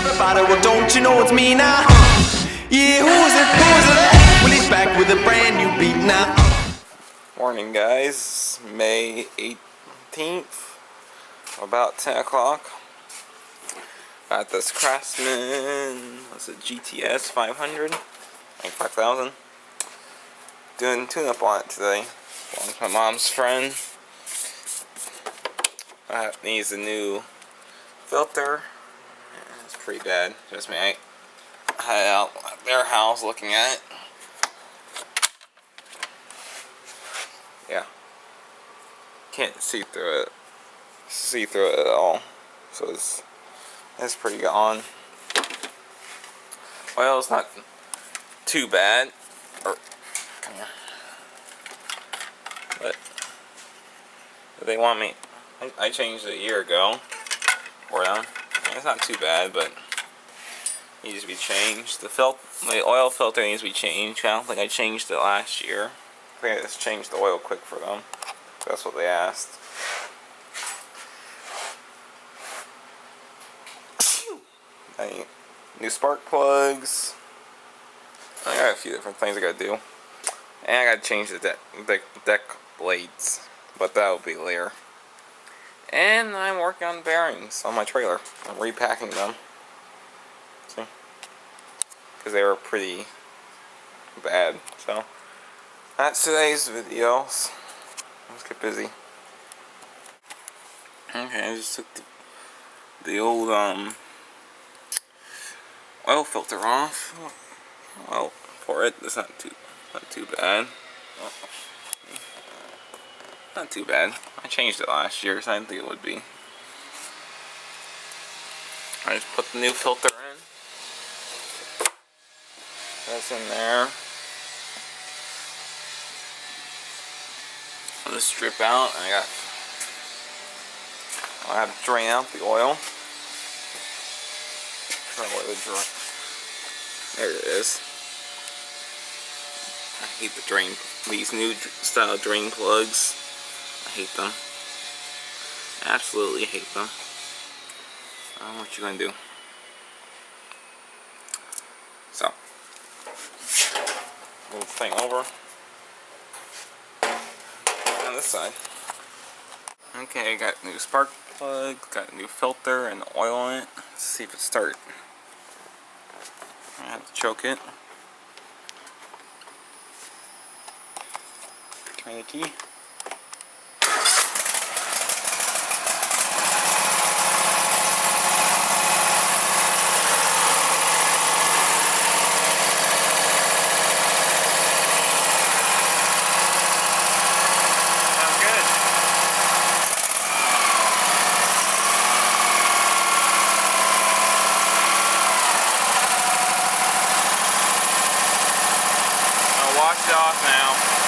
everybody, well don't you know it's me now? Yeah, who's it, well he's back with a brand new beat now. Morning guys, May 18th, about 10 o'clock. Got this Craftsman, what's it, gts5000, like 5000. Doing tune-up on it today. Along with my mom's friend. That needs a new filter. It's pretty bad. Just me. I had out at their house looking at it. Yeah. Can't see through it at all. So it's pretty gone. Well, it's not too bad. Come here. But they want me. I changed it a year ago for them. It's not too bad, but it needs to be changed. The oil filter needs to be changed. I don't think I changed it last year. I think I just changed the oil quick for them. That's what they asked. New spark plugs. I got a few different things I gotta do. And I gotta change the deck blades. But that'll be later. And I'm working on bearings on my trailer. I'm repacking them. See? Because they were pretty bad. So, that's today's video. Let's get busy. Okay, I just took the old oil filter off. Well, for it, it's not too bad. Not too bad. I changed it last year, so I didn't think it would be. I just put the new filter in. That's in there. I'll just strip out. I'll have to drain out the oil. There it is. I hate these new style drain plugs. I hate them. Absolutely hate them. I don't know what you're gonna do. So, move the thing over. On this side. Okay, got new spark plug, got a new filter and oil in it. Let's see if it starts. I have to choke it. Turn the key. Wash it off now.